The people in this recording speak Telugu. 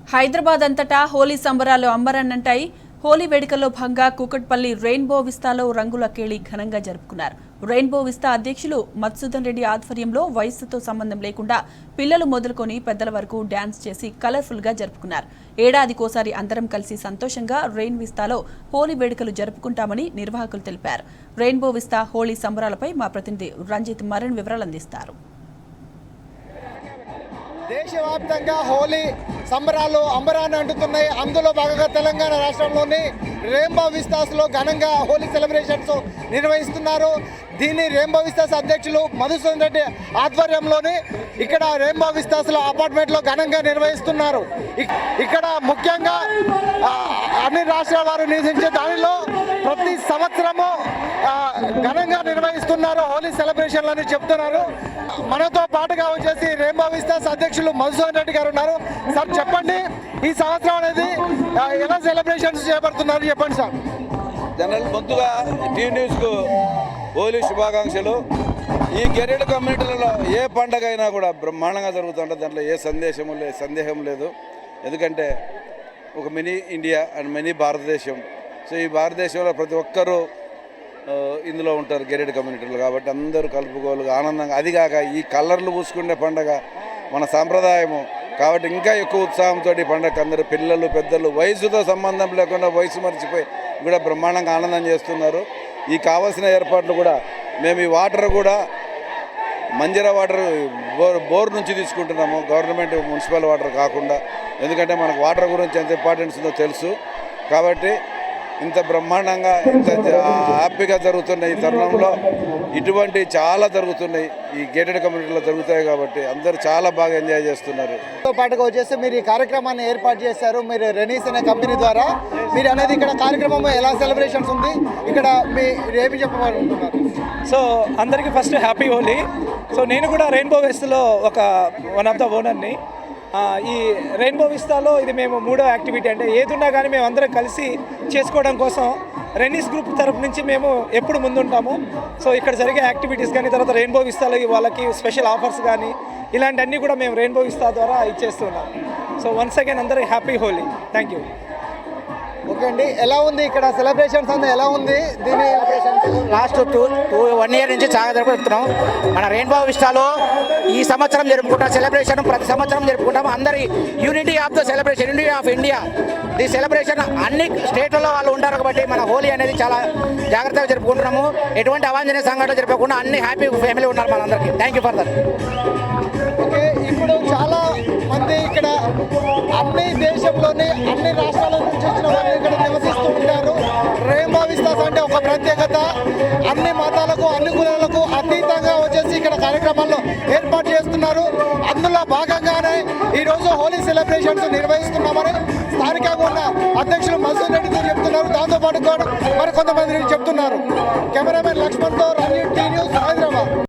హైదరాబాద్ అంతటా హోలీ సంబరాలు అంబరన్నంటాయి. హోలీ వేడుకల్లో భాగంగా కూకట్పల్లి రెయిన్బో విస్తాలో రంగుల కేళి ఘనంగా జరుపుకున్నారు. రెయిన్బో విస్తా అధ్యక్షులు మధుసూదన్ రెడ్డి ఆధ్వర్యంలో వయస్సుతో సంబంధం లేకుండా పిల్లలు మొదలుకొని పెద్దల వరకు డ్యాన్స్ చేసి కలర్ఫుల్ గా జరుపుకున్నారు. ఏడాదికోసారి అందరం కలిసి సంతోషంగా రెయిన్ విస్తాలో హోలీ వేడుకలు జరుపుకుంటామని నిర్వాహకులు తెలిపారు. రెయిన్బో విస్తా హోలీ సంబరాలపై మా ప్రతినిధి రంజిత్ మరిన్ని వివరాలు అందిస్తారు. దేశవ్యాప్తంగా హోలీ సంబరాలు అంబరాన్ని అంటున్నాయి. అందులో భాగంగా తెలంగాణ రాష్ట్రంలోని రెయిన్బో విస్తాస్లో ఘనంగా హోలీ సెలబ్రేషన్స్ నిర్వహిస్తున్నారు. దీన్ని రెయిన్బో విస్తాస్ అధ్యక్షులు మధుసూదన్ రెడ్డి ఆధ్వర్యంలోని ఇక్కడ రెయిన్బో విస్తాస్లో అపార్ట్మెంట్లో ఘనంగా నిర్వహిస్తున్నారు. ఇక్కడ ముఖ్యంగా అన్ని రాష్ట్రాల వారు నివసించే దానిలో ప్రతి సంవత్సరము ఘనంగా నిర్వహిస్తున్నారు హోలీ సెలబ్రేషన్లు అని చెప్తున్నారు. మనతో పాటుగా వచ్చేసి రెయిన్బో విస్తాస్ అధ్యక్షులు మధుసూదన్ రెడ్డి గారు ఉన్నారు. సార్ చెప్పండి, ఈ సంవత్సరం అనేది ఎలా సెలబ్రేషన్స్ చేపడుతున్నారు చెప్పండి సార్. జనరల్ ముందుగా టీ న్యూస్కు హోలీ శుభాకాంక్షలు. ఈ గెరెడ్ కమ్యూనిటీలలో ఏ పండగ అయినా కూడా బ్రహ్మాండంగా జరుగుతుంటుంది. దాంట్లో ఏ సందేహం లేదు. ఎందుకంటే ఒక మినీ ఇండియా అండ్ మినీ భారతదేశం. సో ఈ భారతదేశంలో ప్రతి ఒక్కరూ ఇందులో ఉంటారు గెరెడ్ కమ్యూనిటీలు. కాబట్టి అందరూ కలుపుకోలుగా ఆనందంగా, అదిగాక ఈ కలర్లు పూసుకునే పండగ మన సాంప్రదాయము. కాబట్టి ఇంకా ఎక్కువ ఉత్సాహంతో ఈ పండగ అందరూ పిల్లలు పెద్దలు వయసుతో సంబంధం లేకుండా వయసు మర్చిపోయి కూడా బ్రహ్మాండంగా ఆనందం చేస్తున్నారు. ఈ కావాల్సిన ఏర్పాట్లు కూడా మేము ఈ వాటర్ కూడా మంజీరా వాటర్ బోర్ నుంచి తీసుకుంటున్నాము, గవర్నమెంట్ మున్సిపల్ వాటర్ కాకుండా. ఎందుకంటే మనకు వాటర్ గురించి ఎంత ఇంపార్టెన్స్ ఉందో తెలుసు. కాబట్టి ఇంత బ్రహ్మాండంగా ఇంత హ్యాపీగా జరుగుతున్న ఈ తరుణంలో ఇటువంటి చాలా జరుగుతున్నాయి, ఈ గేటెడ్ కమ్యూనిటీలో జరుగుతాయి. కాబట్టి అందరూ చాలా బాగా ఎంజాయ్ చేస్తున్నారు. తో పాటుగా వచ్చేసి మీరు ఈ కార్యక్రమాన్ని ఏర్పాటు చేశారు. మీరు రెనీస్ అనే కంపెనీ ద్వారా మీరు అనేది ఇక్కడ కార్యక్రమం ఎలా సెలబ్రేషన్స్ ఉంది, ఇక్కడ మీరు ఏమి చెప్పాలనుకుంటున్నారు? సో అందరికీ ఫస్ట్ హ్యాపీ హోలీ. సో నేను కూడా రెయిన్బో విస్తాలో వన్ ఆఫ్ ద ఓనర్ని. ఈ రెయిన్బో విస్తాలో ఇది మేము 3వ యాక్టివిటీ. అంటే ఏదున్నా కానీ మేము అందరం కలిసి చేసుకోవడం కోసం రెనీస్ గ్రూప్ తరపు నుంచి మేము ఎప్పుడు ముందుంటాము. సో ఇక్కడ జరిగే యాక్టివిటీస్ కానీ, తర్వాత రెయిన్బో విస్తాలో వాళ్ళకి స్పెషల్ ఆఫర్స్ కానీ ఇలాంటివన్నీ కూడా మేము రెయిన్బో విస్తా ద్వారా ఇచ్చేస్తున్నాం. సో వన్స్ అగైన్ అందరూ happy Holi. Thank you. Okay అండి, ఎలా ఉంది ఇక్కడ సెలబ్రేషన్స్ అంతా ఎలా ఉంది? దీని లాస్ట్ 1 ఇయర్ నుంచి చాలా జరుపుతున్నాం. మన రెయిన్బో విస్టాలో ఈ సంవత్సరం జరుపుకుంటాం సెలబ్రేషన్. ప్రతి సంవత్సరం జరుపుకుంటాం. అందరి unity of the celebration, unity of India. ఈ సెలబ్రేషన్ అన్ని స్టేట్లలో వాళ్ళు ఉంటారు కాబట్టి మన హోలీ అనేది చాలా జాగ్రత్తగా జరుపుకుంటున్నాము. ఎటువంటి అవాంఛనీయ సంఘటన జరపకుండా అన్ని హ్యాపీ ఫ్యామిలీ ఉన్నారు మనందరికీ. Thank you for that. Okay, ఇప్పుడు చాలా మంది ఇక్కడ అన్ని దేశంలోని అన్ని రాష్ట్రాల నుంచి వచ్చిన వాళ్ళు ఇక్కడ నివసిస్తూ ఉంటారు. రెయిన్బో విస్తాస్ అంటే ఒక ప్రత్యేకత. అన్ని మతాలకు అన్ని కులాలకు అతీతంగా వచ్చేసి ఇక్కడ కార్యక్రమాల్లో ఏర్పాటు చేస్తున్నారు. అందులో భాగంగానే ఈరోజు హోలీ సెలబ్రేషన్స్ నిర్వహిస్తున్నామని స్థానికంగా ఉన్న అధ్యక్షులు మధుసూదన్ రెడ్డితో చెప్తున్నారు. దాంతోపాటు కూడా మరి కొంతమంది చెప్తున్నారు. కెమెరామెన్ లక్ష్మణ్తో రంజిత్, టీ న్యూస్, హైదరాబాద్.